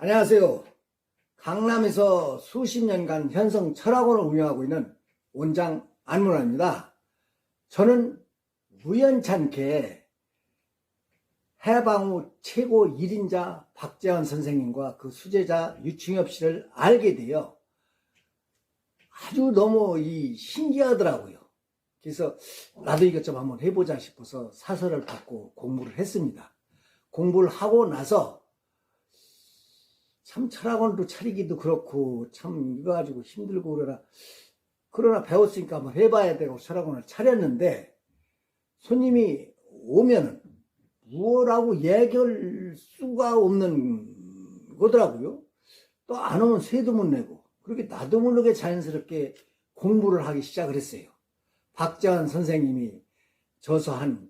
안녕하세요. 강남에서 수십 년간 현성 철학원을 운영하고 있는 원장 안문화입니다. 저는 우연찮게 해방후 최고 1인자 박재환 선생님과 그 수제자 유충엽 씨를 알게 되어 아주 너무 신기하더라고요. 그래서 나도 이것 좀 한번 해보자 싶어서 사설을 받고 공부를 했습니다. 공부를 하고 나서 참 철학원도 차리기도 그렇고 참 이거 가지고 힘들고 그러나 배웠으니까 한번 해봐야 되고 철학원을 차렸는데 손님이 오면은 뭐라고 얘기할 수가 없는 거더라고요. 또 안 오면 세도 못 내고 그렇게 나도 모르게 자연스럽게 공부를 하기 시작을 했어요. 박재환 선생님이 저서한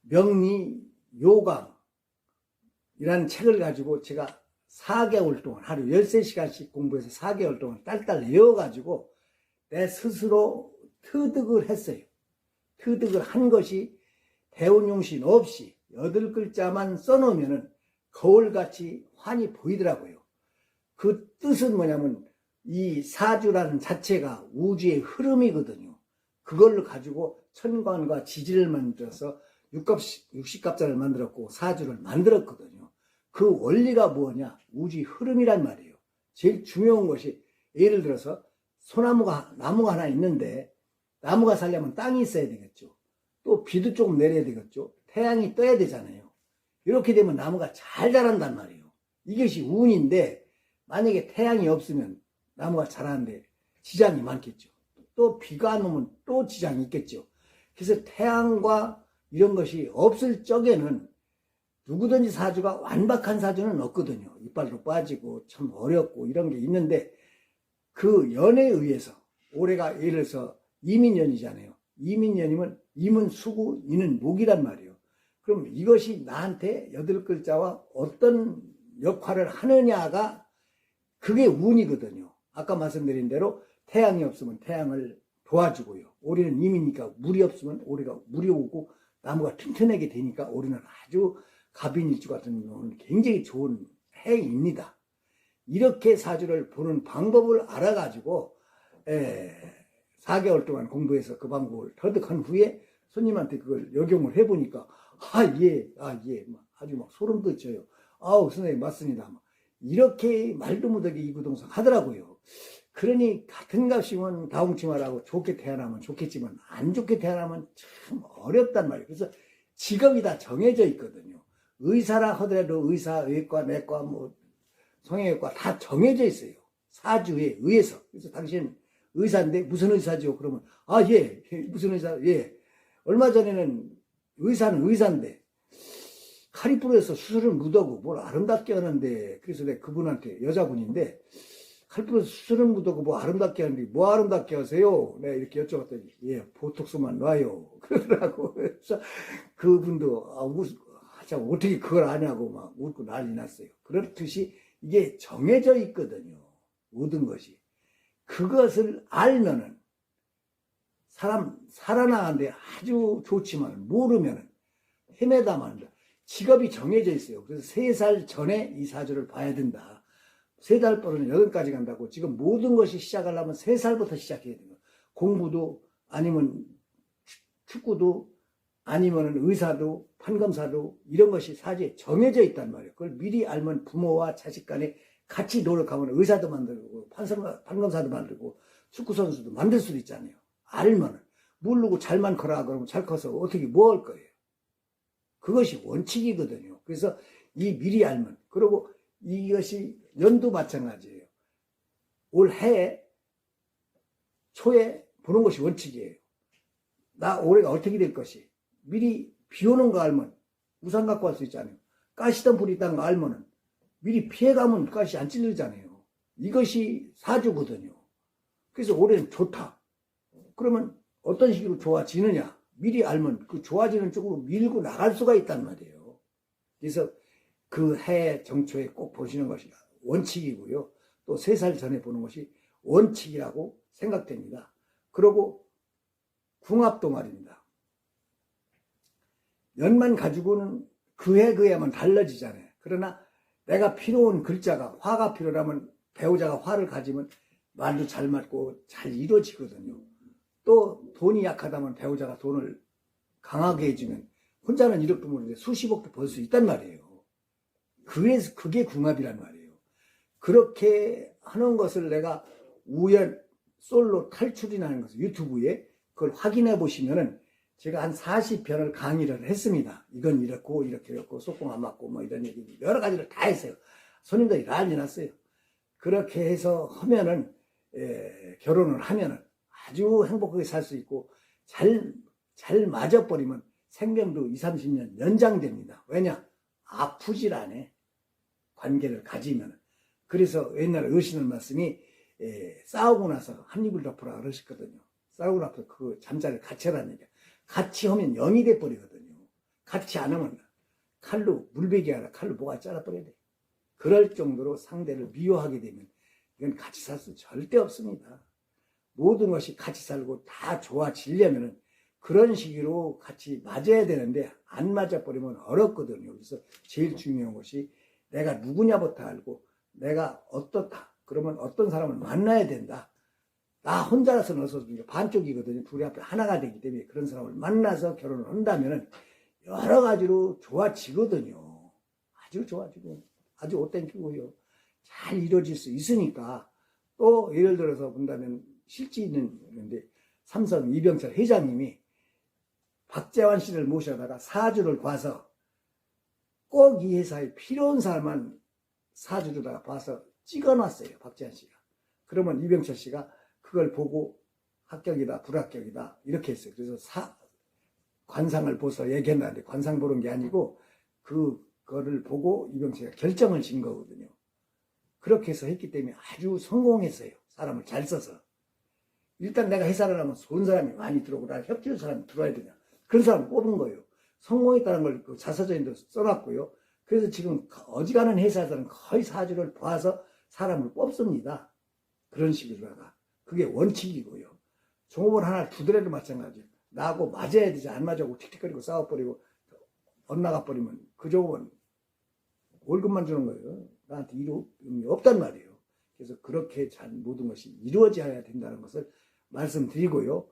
명리 요강이라는 책을 가지고 제가 4개월 동안 하루 13시간씩 공부해서 4개월 동안 딸딸 외워가지고 내 스스로 터득을 했어요. 터득을 한 것이 대운용신 없이 8글자만 써놓으면 거울같이 환히 보이더라고요. 그 뜻은 뭐냐면 이 사주라는 자체가 우주의 흐름이거든요. 그걸로 가지고 천관과 지지를 만들어서 60갑자를 만들었고 사주를 만들었거든요. 그 원리가 뭐냐? 우주의 흐름이란 말이에요. 제일 중요한 것이 예를 들어서 나무가 하나 있는데 나무가 살려면 땅이 있어야 되겠죠. 또 비도 조금 내려야 되겠죠. 태양이 떠야 되잖아요. 이렇게 되면 나무가 잘 자란단 말이에요. 이것이 운인데 만약에 태양이 없으면 나무가 자라는데 지장이 많겠죠. 또 비가 안 오면 또 지장이 있겠죠. 그래서 태양과 이런 것이 없을 적에는 누구든지 사주가 완박한 사주는 없거든요. 이빨도 빠지고 참 어렵고 이런 게 있는데 그 연에 의해서 올해가 예를 들어서 이민년이잖아요. 이민년이면 임은 수구, 이는 목이란 말이에요. 그럼 이것이 나한테 8글자와 어떤 역할을 하느냐가 그게 운이거든요. 아까 말씀드린 대로 태양이 없으면 태양을 도와주고요. 올해는 임이니까 물이 없으면 올해가 물이 오고 나무가 튼튼하게 되니까 올해는 아주 갑인일주 같은 경우는 굉장히 좋은 해입니다. 이렇게 사주를 보는 방법을 알아가지고 4개월 동안 공부해서 그 방법을 터득한 후에 손님한테 그걸 적용을 해보니까 예, 아주 막 소름 돋쳐요. 아우 선생님 맞습니다. 이렇게 말도 못하게 이구동성 하더라고요. 그러니 같은 값이면 다홍치마라고 좋게 태어나면 좋겠지만 안 좋게 태어나면 참 어렵단 말이에요. 그래서 직업이 다 정해져 있거든요. 의사라 하더라도 의사, 의과, 내과, 성형외과 다 정해져 있어요. 사주에 의해서. 그래서 당신 의사인데 무슨 의사죠? 그러면 예, 무슨 의사? 예. 얼마 전에는 의사는 의사인데 칼이 부러져서 수술을 못하고 뭘 아름답게 하는데 그래서 내가 그분한테 여자분인데 칼 부러져서 수술을 못하고 뭐 아름답게 하는데 뭐 아름답게 하세요? 내가 이렇게 여쭤봤더니 예, 보톡스만 놔요. 그러더라고. 그래서 그분도 참 어떻게 그걸 아냐고 막 웃고 난리 났어요. 그렇듯이 이게 정해져 있거든요. 모든 것이. 그것을 알면은 사람 살아나가는데 아주 좋지만 모르면은 헤매다만 직업이 정해져 있어요. 그래서 3살 전에 이 사주를 봐야 된다. 3달 벌은 8까지 간다고. 지금 모든 것이 시작하려면 3살부터 시작해야 돼요. 공부도 아니면 축구도 아니면 의사도 판검사도 이런 것이 사주에 정해져 있단 말이에요. 그걸 미리 알면 부모와 자식 간에 같이 노력하면 의사도 만들고 판검사도 만들고 축구선수도 만들 수도 있잖아요. 알면 모르고 잘만 커라 그러면 잘 커서 어떻게 뭐 할 거예요. 그것이 원칙이거든요. 그래서 이 미리 알면 그리고 이것이 연도 마찬가지예요. 올해 초에 보는 것이 원칙이에요. 나 올해가 어떻게 될 것이 미리 비 오는 거 알면 우산 갖고 갈 수 있잖아요. 가시던 불이 있다는 거 알면은 미리 피해가면 가시 안 찔리잖아요. 이것이 사주거든요. 그래서 올해는 좋다. 그러면 어떤 식으로 좋아지느냐? 미리 알면 그 좋아지는 쪽으로 밀고 나갈 수가 있단 말이에요. 그래서 그 해 정초에 꼭 보시는 것이 원칙이고요. 또 3살 전에 보는 것이 원칙이라고 생각됩니다. 그리고 궁합도 말입니다. 연만 가지고는 그 해야만 달라지잖아요. 그러나 내가 필요한 글자가 화가 필요하면 배우자가 화를 가지면 말도 잘 맞고 잘 이루어지거든요. 또 돈이 약하다면 배우자가 돈을 강하게 해주면 혼자는 1억도 모르는데 수십억도 벌 수 있단 말이에요. 그래서 그게 궁합이란 말이에요. 그렇게 하는 것을 내가 우연 솔로 탈출이라는 것을 유튜브에 그걸 확인해 보시면은 제가 한 40편을 강의를 했습니다. 이건 이렇고 이렇게 이렇고 속공 안 맞고 뭐 이런 얘기 여러 가지를 다 했어요. 손님들이 난리 났어요. 그렇게 해서 하면은 결혼을 하면은 아주 행복하게 살 수 있고 잘 맞아버리면 생명도 20, 30년 연장됩니다. 왜냐? 아프질 않아. 관계를 가지면. 그래서 옛날에 어르신 말씀이 싸우고 나서 한 입을 덮으라 그러셨거든요. 싸우고 나서 그 잠자리를 같이 하라는 얘기야. 같이 하면 영이 돼버리거든요. 같이 안 하면 칼로 물베기 하나 칼로 뭐가 잘라버려야 돼. 그럴 정도로 상대를 미워하게 되면 이건 같이 살 수 절대 없습니다. 모든 것이 같이 살고 다 좋아지려면 그런 식으로 같이 맞아야 되는데 안 맞아버리면 어렵거든요. 그래서 제일 중요한 것이 내가 누구냐부터 알고 내가 어떻다. 그러면 어떤 사람을 만나야 된다. 나 혼자라서는 어서 반쪽이거든요. 둘이 앞에 하나가 되기 때문에 그런 사람을 만나서 결혼을 한다면 여러 가지로 좋아지거든요. 아주 좋아지고 아주 옷땡기고요. 잘 이루어질 수 있으니까 또 예를 들어서 본다면 실제 있는데 삼성 이병철 회장님이 박재환 씨를 모셔다가 사주를 봐서 꼭 이 회사에 필요한 사람만 사주로다가 봐서 찍어놨어요. 박재환 씨가. 그러면 이병철 씨가 그걸 보고 합격이다 불합격이다 이렇게 했어요. 그래서 관상을 보서 얘기했는데 관상 보는 게 아니고 그거를 보고 이병철 씨가 결정을 진 거거든요. 그렇게 해서 했기 때문에 아주 성공했어요. 사람을 잘 써서. 일단 내가 회사를 하면 좋은 사람이 많이 들어오고 나 협조할 사람이 들어와야 되냐. 그런 사람을 뽑은 거예요. 성공했다는 걸 그 자서전에도 써놨고요. 그래서 지금 어지간한 회사들은 거의 사주를 봐서 사람을 뽑습니다. 그런 식으로다가. 그게 원칙이고요. 종업원 하나 두드려도 마찬가지예요. 나하고 맞아야 되지. 안 맞아고 틱틱거리고 싸워버리고 엇나가버리면 그 종업원 월급만 주는 거예요. 나한테 의미 없단 말이에요. 그래서 그렇게 잘 모든 것이 이루어져야 된다는 것을 말씀드리고요.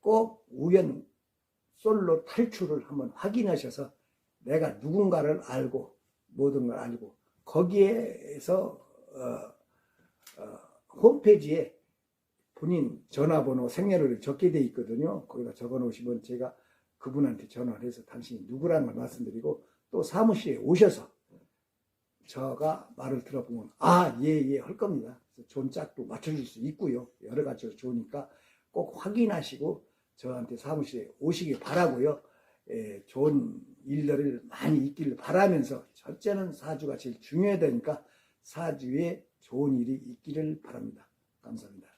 꼭 우연 솔로 탈출을 한번 확인하셔서 내가 누군가를 알고 모든 걸 알고 거기에서 홈페이지에 본인 전화번호 생년월일 적게 돼 있거든요. 거기다 적어 놓으시면 제가 그분한테 전화를 해서 당신이 누구라는 걸 말씀드리고 또 사무실에 오셔서 저가 말을 들어보면 예 할 겁니다. 좋은 짝도 맞춰줄 수 있고요. 여러 가지로 좋으니까 꼭 확인하시고 저한테 사무실에 오시기 바라고요. 좋은 일들을 많이 있기를 바라면서 첫째는 사주가 제일 중요하다니까 사주에 좋은 일이 있기를 바랍니다. 감사합니다.